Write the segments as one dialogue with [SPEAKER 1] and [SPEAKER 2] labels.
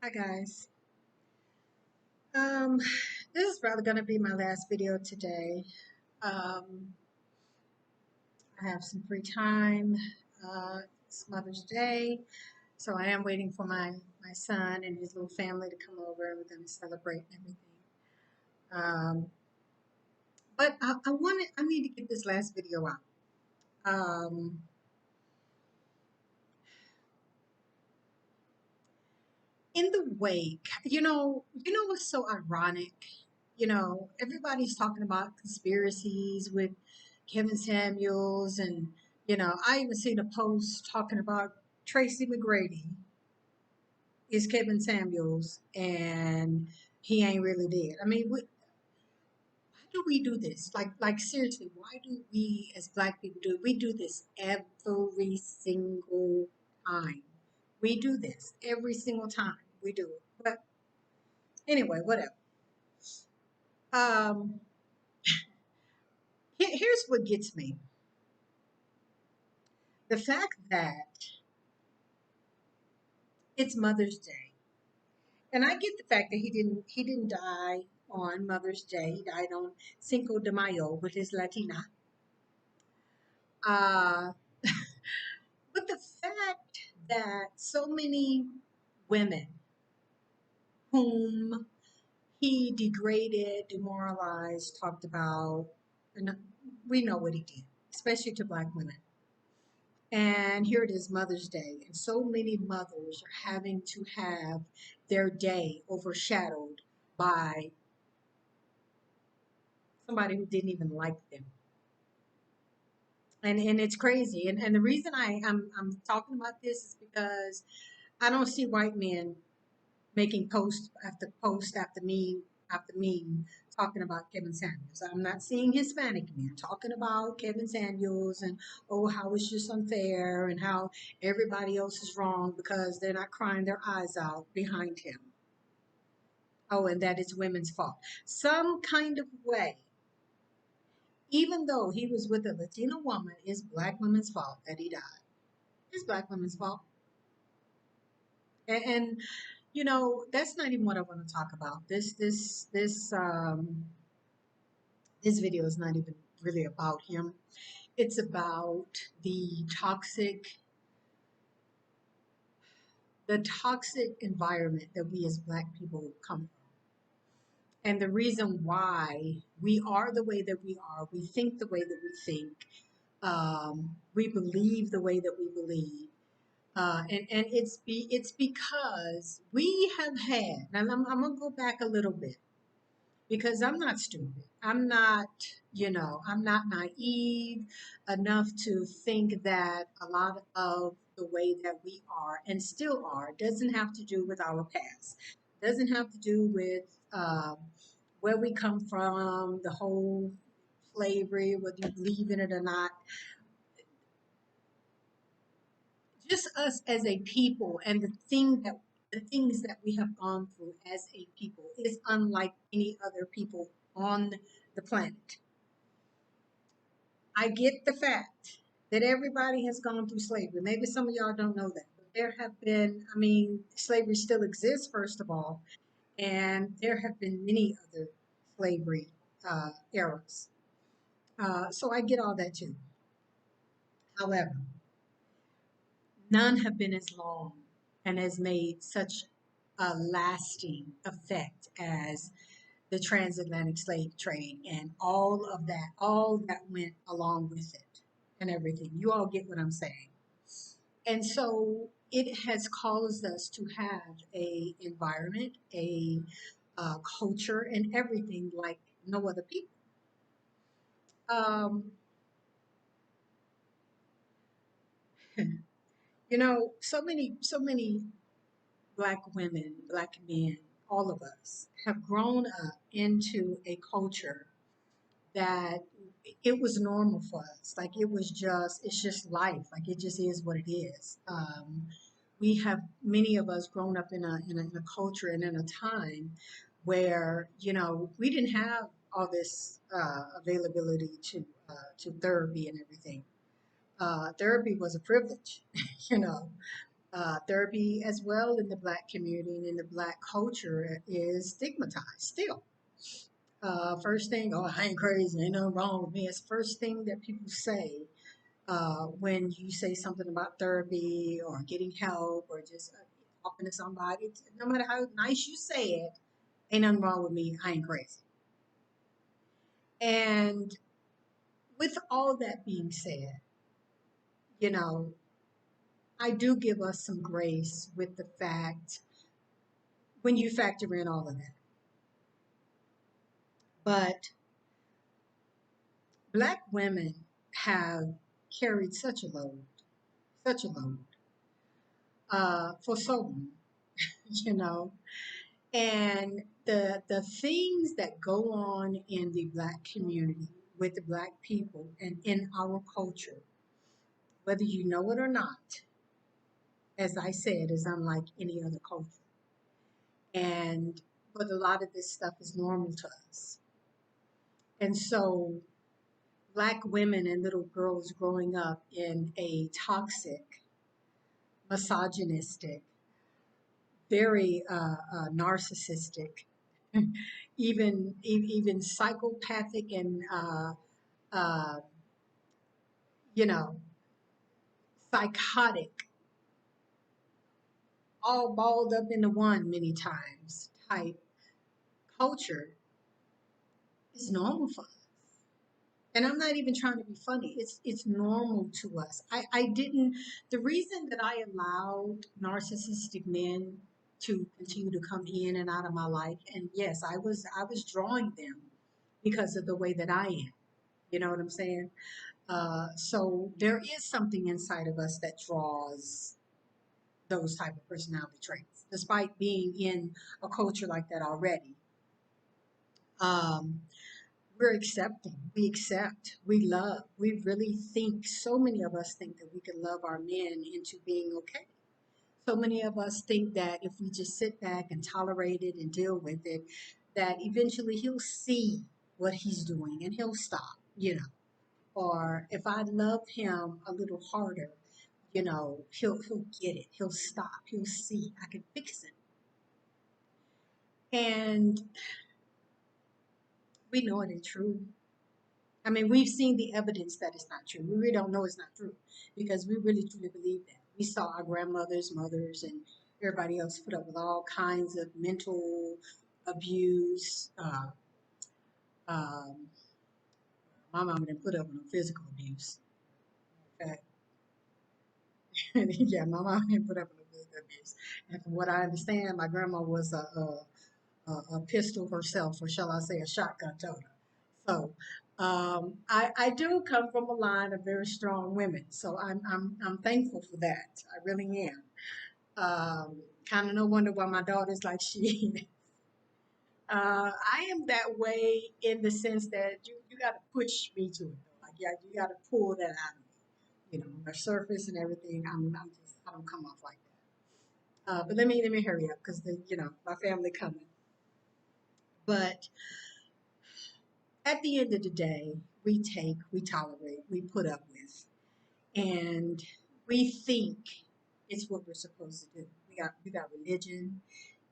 [SPEAKER 1] Hi guys. Um, this is probably going to be my last video today. Um, I have some free time. It's Mother's Day, so I am waiting for my son and his little family to come over. We're going to celebrate and everything. Um, but I need to get this last video out. Um, in the wake, you know what's so ironic? Everybody's talking about conspiracies with Kevin Samuels, and I even seen a post talking about Tracy McGrady is Kevin Samuels, and he ain't really dead. I mean, why do we do this? Like seriously, why do we as Black people do it? We do this every single time. We do this every single time. We do it. But anyway, whatever. Um, here's what gets me: the fact that it's Mother's Day. And I get the fact that he didn't die on Mother's Day. He died on Cinco de Mayo with his Latina. Uh, but the fact that so many women whom he degraded, demoralized, talked about, and we know what he did, especially to Black women. And here it is, Mother's Day, and so many mothers are having to have their day overshadowed by somebody who didn't even like them. And it's crazy. And the reason I'm talking about this is because I don't see white men making post after meme talking about Kevin Samuels. I'm not seeing Hispanic men talking about Kevin Samuels and oh how it's just unfair and how everybody else is wrong because they're not crying their eyes out behind him. Oh, and that it's women's fault. Some kind of way, even though he was with a Latina woman, it's Black women's fault that he died. It's Black women's fault. And that's not even what I want to talk about. This video is not even really about him. It's about the toxic environment that we as Black people come from. And the reason why we are the way that we are, we think the way that we think, we believe the way that we believe. And it's because we have had, and I'm gonna go back a little bit because I'm not stupid. I'm not naive enough to think that a lot of the way that we are and still are doesn't have to do with our past, doesn't have to do with where we come from, the whole slavery, whether you believe in it or not. Just us as a people and the things that we have gone through as a people is unlike any other people on the planet. I get the fact that everybody has gone through slavery. Maybe some of y'all don't know that, but there have been, I mean, slavery still exists, first of all, and there have been many other slavery eras. So I get all that too. However, none have been as long and has made such a lasting effect as the transatlantic slave trade and all that went along with it and everything. You all get what I'm saying. And so it has caused us to have a environment, a culture, and everything like no other people. Um, so many Black women, Black men, all of us have grown up into a culture that it was normal for us. Like it's just life. Like it just is what it is. We have many of us grown up in a culture and in a time where we didn't have all this availability to therapy and everything. Therapy was a privilege, you know. Therapy as well in the Black community and in the Black culture is stigmatized still. First thing, oh, I ain't crazy, ain't nothing wrong with me. It's first thing that people say when you say something about therapy or getting help or just talking to somebody. No matter how nice you say it, ain't nothing wrong with me. I ain't crazy. And with all that being said, you know, I do give us some grace with the fact when you factor in all of that. But Black women have carried such a load for so long, you know. And the things that go on in the Black community with the Black people and in our culture, whether you know it or not, as I said, is unlike any other culture. And but a lot of this stuff is normal to us. And so Black women and little girls growing up in a toxic, misogynistic, very narcissistic, even psychopathic and uh, you know psychotic, all balled up into one many times type culture is normal for us. And I'm not even trying to be funny. It's normal to us. I didn't the reason that I allowed narcissistic men to continue to come in and out of my life, and yes, I was drawing them because of the way that I am. You know what I'm saying? So there is something inside of us that draws those type of personality traits, despite being in a culture like that already. Um, we're accepting, we accept, we love. We really think, so many of us think that we can love our men into being okay. So many of us think that if we just sit back and tolerate it and deal with it, that eventually he'll see what he's doing and he'll stop, you know. Or if I love him a little harder, he'll get it. He'll stop. He'll see. I can fix it. And we know it ain't true. I mean, we've seen the evidence that it's not true. We really don't know it's not true because we really truly believe that. We saw our grandmothers, mothers, and everybody else put up with all kinds of mental abuse. Um, my mama didn't put up with no physical abuse. In fact, yeah, my mom didn't put up with no physical abuse. And from what I understand, my grandma was a pistol herself, or shall I say, a shotgun toter. So I do come from a line of very strong women, so I'm thankful for that. I really am. Kind of no wonder why my daughter's like she. I am that way in the sense that you got to push me to it. Though. Like, yeah, you got to pull that out of me. You know, the surface and everything. I don't come off like that. But let me hurry up because my family coming. But at the end of the day, we take, we tolerate, we put up with, and we think it's what we're supposed to do. You got religion,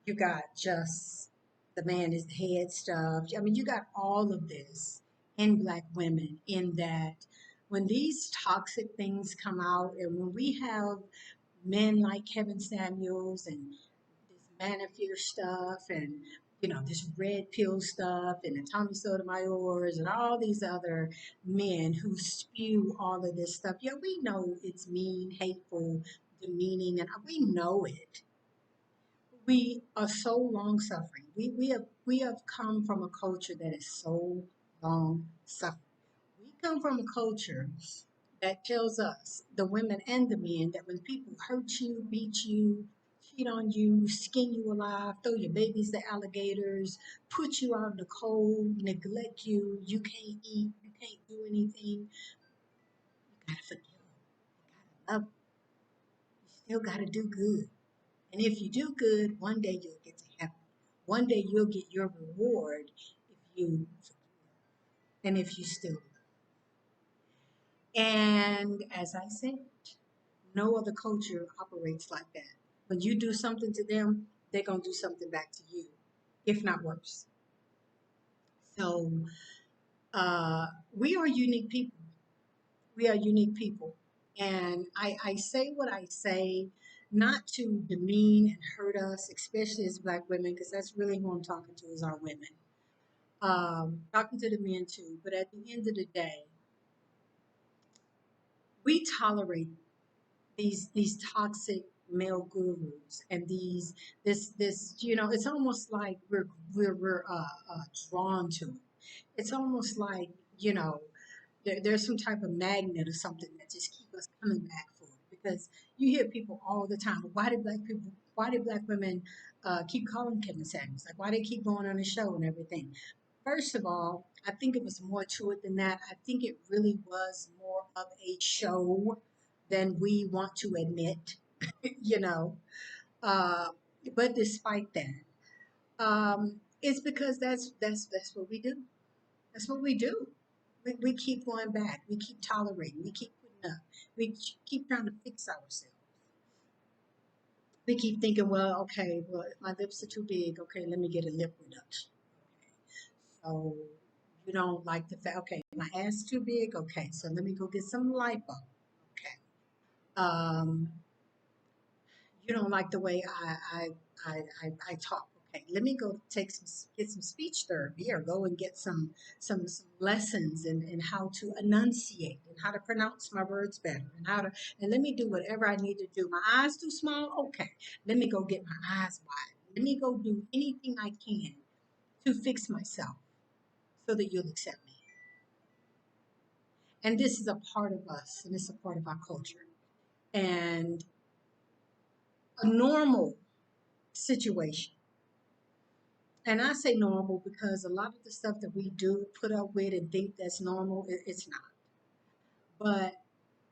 [SPEAKER 1] you got just the man is the head stuff. I mean, you got all of this in Black women in that when these toxic things come out and when we have men like Kevin Samuels and this Manafir stuff and this red pill stuff and the Tommy Sotomayor's and all these other men who spew all of this stuff. Yeah, we know it's mean, hateful, demeaning, and we know it. We are so long suffering. We have come from a culture that is so long suffering. We come from a culture that tells us, the women and the men, that when people hurt you, beat you, cheat on you, skin you alive, throw your babies to alligators, put you out in the cold, neglect you, you can't eat, you can't do anything, you gotta forgive them. You gotta love them. You still gotta do good. And if you do good, one day you'll get to heaven. One day you'll get your reward if you forgive and if you still love. And as I said, No other culture operates like that. When you do something to them, they're going to do something back to you, if not worse. So we are unique people. We are unique people. And I say what I say not to demean and hurt us, especially as Black women, because that's really who I'm talking to is our women. Talking to the men too. But at the end of the day, we tolerate these toxic male gurus and this it's almost like we're drawn to it. It's almost like you know there's some type of magnet or something that just keep us coming back for it because you hear people all the time, why did black women keep calling Kevin Samuels, like why they keep going on the show and everything. First of all, I think it was more to it than that. I think it really was more of a show than we want to admit, you know. Uh, but despite that, it's because that's what we do. That's what we do. We keep going back. We keep tolerating. We keep putting up. Keep trying to fix ourselves. We keep thinking, well, okay, well, if my lips are too big, okay, let me get a lip reduction. So you don't like the fact, okay, my ass is too big, okay, so let me go get some lipo. Okay. Um, you don't like the way I talk. Okay, let me go get some speech therapy or go and get some lessons in how to enunciate and how to pronounce my words better and how to and let me do whatever I need to do. My eyes too small? Okay. Let me go get my eyes wide. Let me go do anything I can to fix myself so that you'll accept me. And this is a part of us and it's a part of our culture. And a normal situation. And I say normal because a lot of the stuff that we do put up with and think that's normal, it's not. But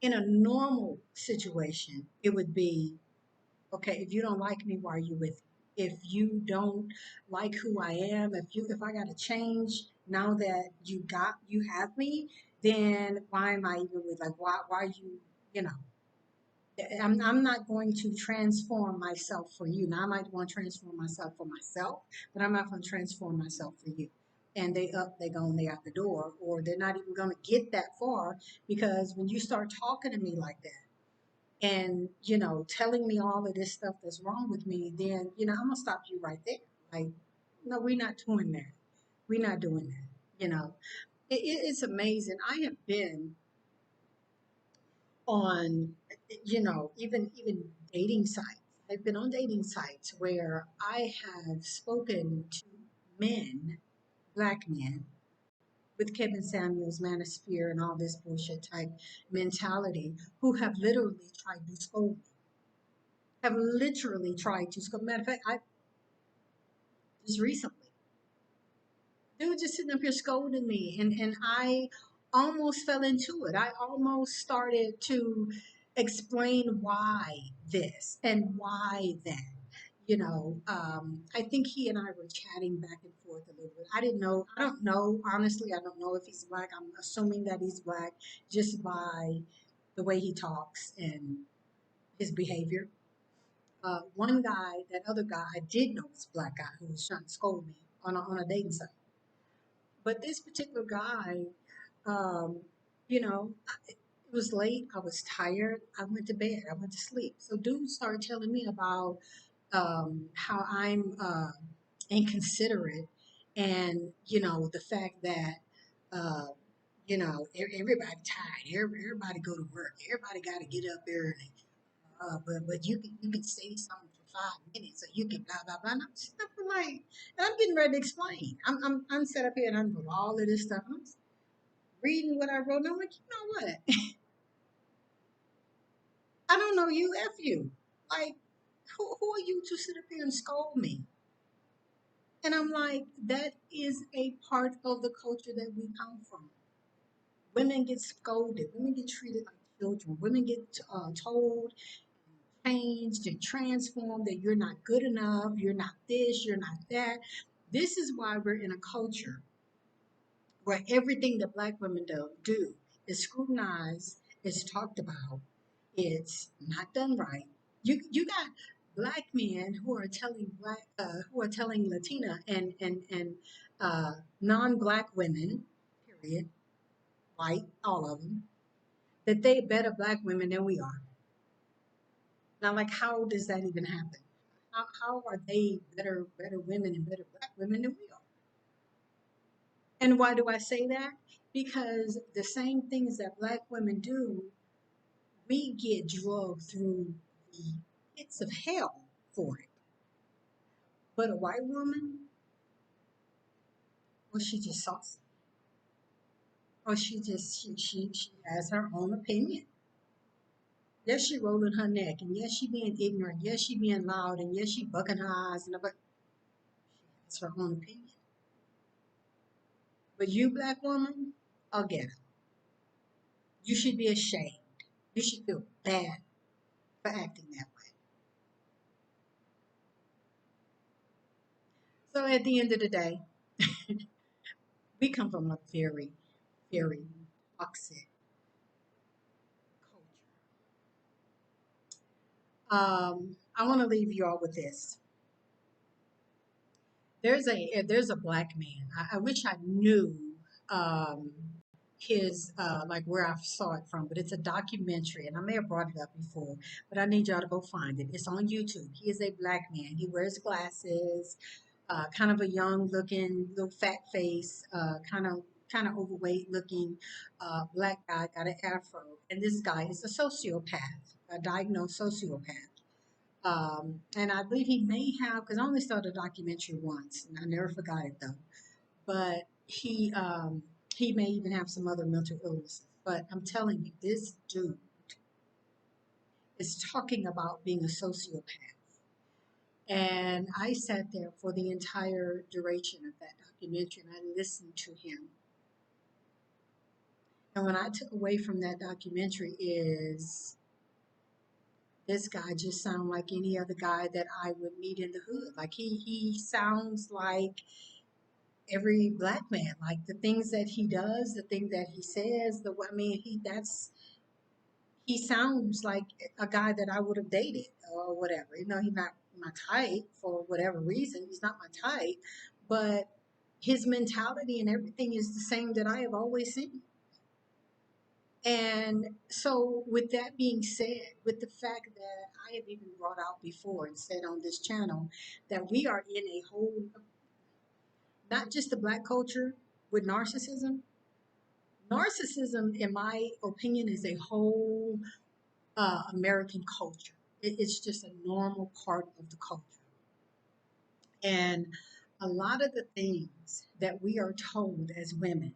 [SPEAKER 1] in a normal situation, it would be okay, if you don't like me, why are you with me? If you don't like who I am, if I gotta change now that you have me, then why am I even with like why you you know I'm not going to transform myself for you. Now I might want to transform myself for myself, but I'm not going to transform myself for you. And they gone, they out the door, or they're not even going to get that far because when you start talking to me like that and telling me all of this stuff that's wrong with me, then I'm gonna stop you right there. Like, no, we're not doing that. We're not doing that. It's amazing. I have been on even dating sites. I've been on dating sites where I have spoken to men, black men, with Kevin Samuels, manosphere, and all this bullshit type mentality, who have literally tried to scold me. Have literally tried to scold. Matter of fact, I just recently they were just sitting up here scolding me, and I almost fell into it. I almost started to explain why this and why that. I think he and I were chatting back and forth a little bit. I don't know, honestly, I don't know if he's black. I'm assuming that he's black just by the way he talks and his behavior. That other guy, I did know was a black guy who was trying to scold me on a dating site. But this particular guy, um, it was late. I was tired. I went to bed. I went to sleep. So dude started telling me about how I'm inconsiderate, and the fact that uh, everybody tired. Everybody go to work. Everybody got to get up early. But you can say something for 5 minutes, or you can blah blah blah. And I'm sitting up like, and I'm getting ready to explain. I'm set up here and I'm doing all of this stuff. And I'm reading what I wrote. And I'm like, you know what? I don't know you. F you. Like, who are you to sit up here and scold me? And I'm like, that is a part of the culture that we come from. Women get scolded. Women get treated like children. Women get told, changed, and transformed that you're not good enough. You're not this. You're not that. This is why we're in a culture where everything that black women do is scrutinized, is talked about, It's not done right. You got black men who are telling who are telling Latina and non-black women, period, white, all of them, that they better black women than we are. Now, like, how does that even happen? How are they better women and better black women than we are? And why do I say that? Because the same things that black women do, we get drugged through the pits of hell for it. But a white woman, well, she just saucy. Or she has her own opinion. Yes, she rolling her neck, and yes, she being ignorant. Yes, she being loud, and yes, she bucking her eyes, but she has her own opinion. But you, black woman, I'll get it. You should be ashamed. You should feel bad for acting that way. So at the end of the day, we come from a very toxic culture. I want to leave you all with this. There's a black man. I wish I knew um, his like where I saw it from, but it's a documentary, and I may have brought it up before, but I need y'all to go find it. It's on YouTube. He is a black man. He wears glasses, kind of a young looking, little fat face, kind of overweight looking black guy, got an afro, and this guy is a sociopath, a diagnosed sociopath. And I believe he may have, because I only saw the documentary once, and I never forgot it though. But he may even have some other mental illnesses. But I'm telling you, this dude is talking about being a sociopath. And I sat there for the entire duration of that documentary and I listened to him. And what I took away from that documentary is this guy just sounds like any other guy that I would meet in the hood. Like he sounds like every black man. Like the things that he does, the thing that he says, I mean, he sounds like a guy that I would have dated or whatever. You know, he's not my type for whatever reason. He's not my type, but his mentality and everything is the same that I have always seen. And so, with that being said, with the fact that I have even brought out before and said on this channel that we are in a whole, not just the black culture with narcissism. Narcissism, in my opinion, is a whole American culture. It's just a normal part of the culture. And a lot of the things that we are told as women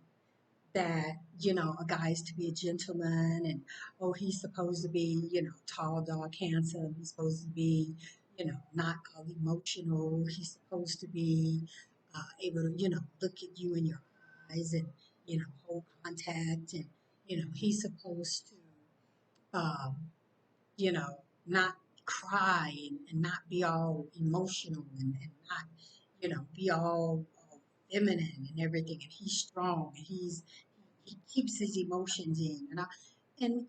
[SPEAKER 1] that, a guy is to be a gentleman and, oh, he's supposed to be, tall, dark, handsome. He's supposed to be, not all emotional. He's supposed to be able to, look at you in your eyes and, hold contact. And, he's supposed to, you know, not cry and not be all emotional and not, be all feminine and everything. And he's strong and he keeps his emotions in. And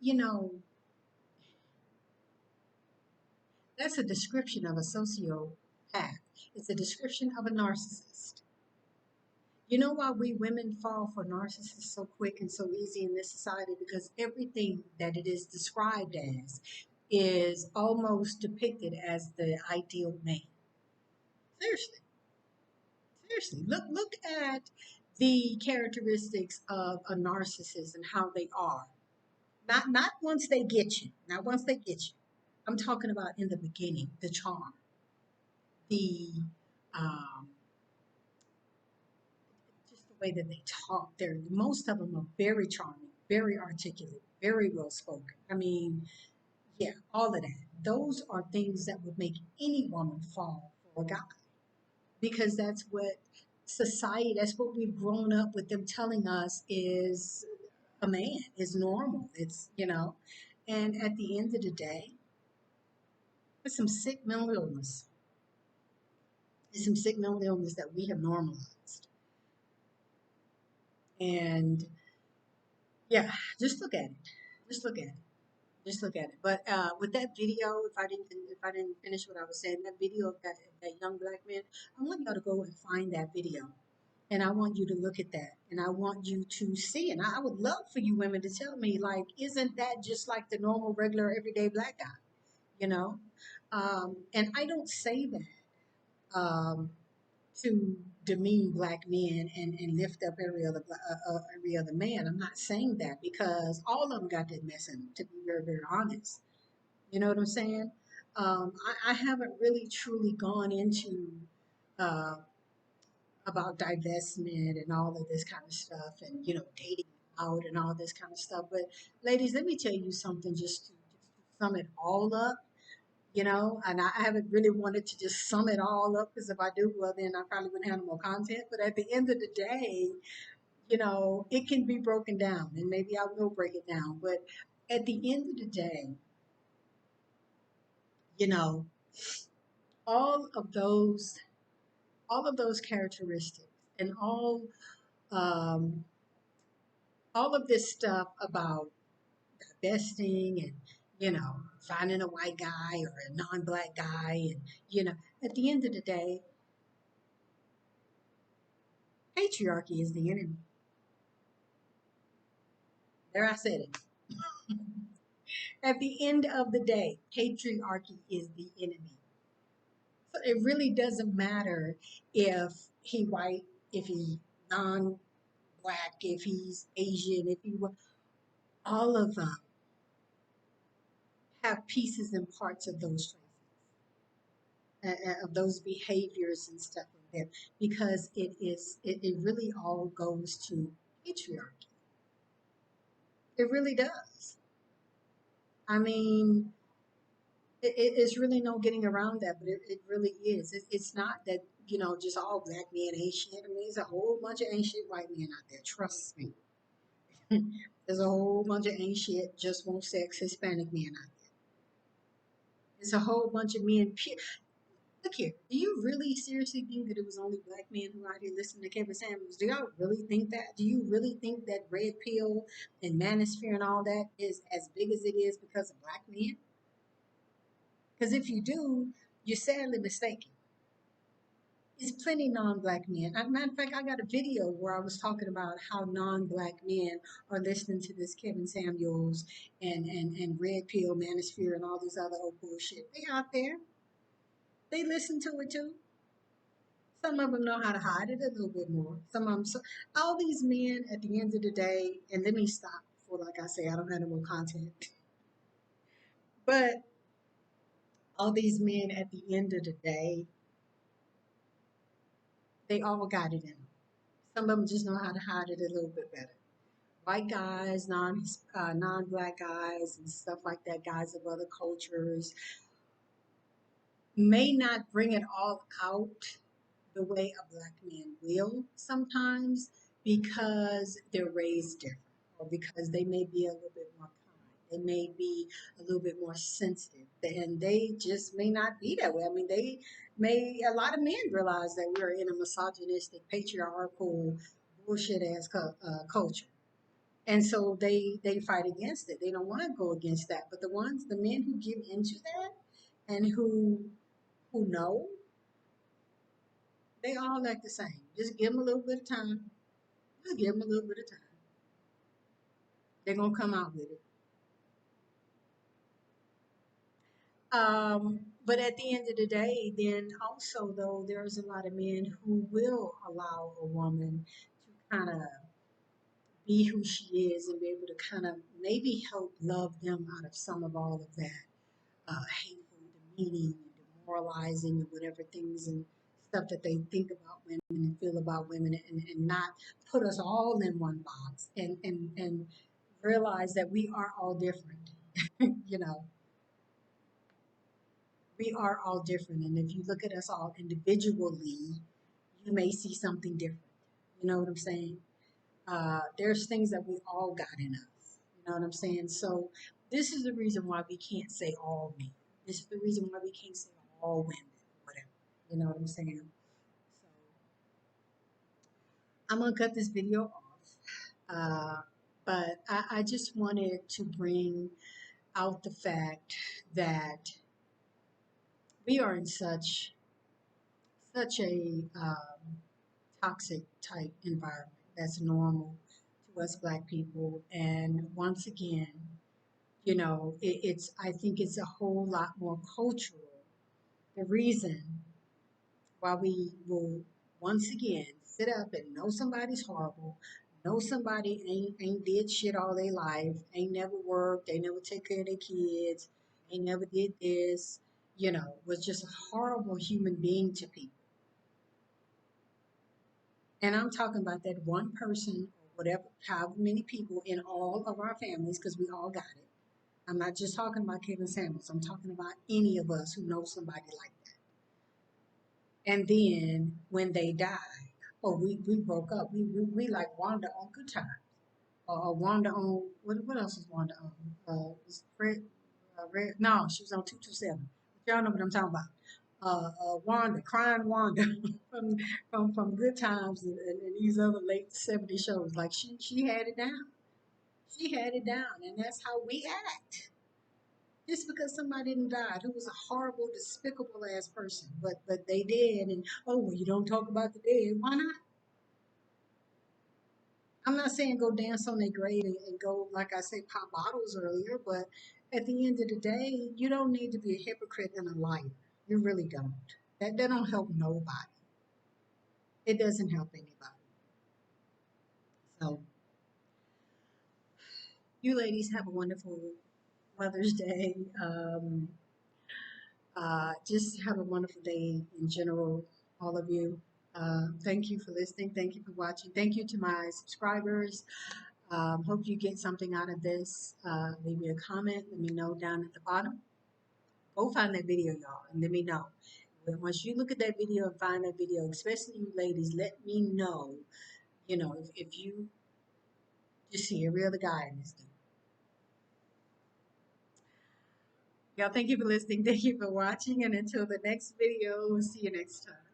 [SPEAKER 1] that's a description of a sociopath. It's a description of a narcissist. You know why we women fall for narcissists so quick and so easy in this society? Because everything that it is described as is almost depicted as the ideal man. Seriously, seriously. Look at the characteristics of a narcissist and how they are. Not once they get you. Not once they get you. I'm talking about in the beginning, the charm, the um, just the way that they talk. They're most of them are very charming, very articulate, very well spoken. I mean, yeah, all of that. Those are things that would make any woman fall for a guy because that's what society, that's what we've grown up with them telling us is a man, is normal. And at the end of the day, it's some sick mental illness. It's some sick mental illness that we have normalized. And yeah, just look at it. Just look at it. Just look at it. But with that video, if I didn't finish what I was saying, that video of that young black man, I want y'all to go and find that video, and I want you to look at that, and I want you to see. And I would love for you women to tell me, like, isn't that just like the normal, regular, everyday black guy? You know, and I don't say that to demean black men and lift up every other man. I'm not saying that because all of them got that mess in 'em, to be very, very honest. You know what I'm saying? I haven't really truly gone into uh, about divestment and all of this kind of stuff, and dating out and all this kind of stuff. But ladies, let me tell you something, just to sum it all up. And I haven't really wanted to just sum it all up, because if I do, well, then I probably wouldn't have no more content. But at the end of the day, it can be broken down, and maybe I will break it down. But at the end of the day, you know, all of those all of those characteristics and um, all of this stuff about divesting and finding a white guy or a non-black guy, and at the end of the day, patriarchy is the enemy. There, I said it. At the end of the day, patriarchy is the enemy. So it really doesn't matter if he white, if he non-black, if he's Asian, if he all of them have pieces and parts of those traits, of those behaviors and stuff like that, because it really all goes to patriarchy. It really does. I mean, it's really no getting around that, but it really is. It's not that just all black men ain't shit. I mean, there's a whole bunch of ain't shit white men out there. Trust me. There's a whole bunch of ain't shit just won't sex Hispanic men out there. There's a whole bunch of men. Look here, do you really seriously think that it was only black men who out here listening to Kevin Samuels? Do y'all really think that? Do you really think that red pill and manosphere and all that is as big as it is because of black men? Because if you do, you're sadly mistaken. There's plenty non-black men. As a matter of fact, I got a video where I was talking about how non-black men are listening to this Kevin Samuels and red pill manosphere and all this other old bullshit. They out there. They listen to it too. Some of them know how to hide it a little bit more. Some of them, so all these men at the end of the day, and let me stop before, like I say, I don't have any more content. But all these men at the end of the day, they all got it in them. Some of them just know how to hide it a little bit better. White guys, non-black guys, and stuff like that, guys of other cultures, may not bring it all out the way a black man will sometimes, because they're raised different, or because they may be a little bit more kind. They may be a little bit more sensitive, and they just may not be that way. I mean, a lot of men realize that we're in a misogynistic, patriarchal, bullshit ass culture. And so they fight against it. They don't want to go against that. But the men who give into that, and who know, they all act the same. Just give them a little bit of time. Just give them a little bit of time. They're gonna come out with it. But at the end of the day, then also though, there's a lot of men who will allow a woman to kind of be who she is and be able to kind of maybe help love them out of some of all of that hateful, demeaning, demoralizing, or whatever things and stuff that they think about women and feel about women, and not put us all in one box, and realize that we are all different. you know, we are all different. And if you look at us all individually, you may see something different. You know what I'm saying? There's things that we all got in us. You know what I'm saying? So this is the reason why we can't say all men. This is the reason why we can't say all women, whatever. You know what I'm saying? So I'm gonna cut this video off. But I just wanted to bring out the fact that we are in such a toxic type environment that's normal to us Black people. And once again, it's I think it's a whole lot more cultural. The reason why we will once again sit up and know somebody's horrible, know somebody ain't did shit all their life, ain't never worked, they never take care of their kids, ain't never did this, was just a horrible human being to people. And I'm talking about that one person or whatever, however many people in all of our families, because we all got it. I'm not just talking about Kevin Samuels. I'm talking about any of us who know somebody like that. And then when they die, oh, we broke up. We like Wanda on Good Times. Or Wanda on, what else is Wanda on? Was Red, no, she was on 227. Y'all know what I'm talking about. Wanda, crying Wanda from, from Good Times and these other late 70s shows. Like she had it down. She had it down. And that's how we act. Just because somebody didn't died who was a horrible, despicable ass person, but they did, and oh well, you don't talk about the dead. Why not? I'm not saying go dance on their grave and go like I said, pop bottles earlier, but at the end of the day, you don't need to be a hypocrite and a liar. You really don't. That don't help nobody. It doesn't help anybody. So you ladies have a wonderful Mother's Day. Just have a wonderful day in general, all of you. Thank you for listening. Thank you for watching. Thank you to my subscribers. Hope you get something out of this. Leave me a comment. Let me know down at the bottom. Go find that video, y'all, and let me know. Once you look at that video and find that video, especially you ladies, let me know, if you just see every other guy in this thing. Y'all, thank you for listening. Thank you for watching. And until the next video, we'll see you next time.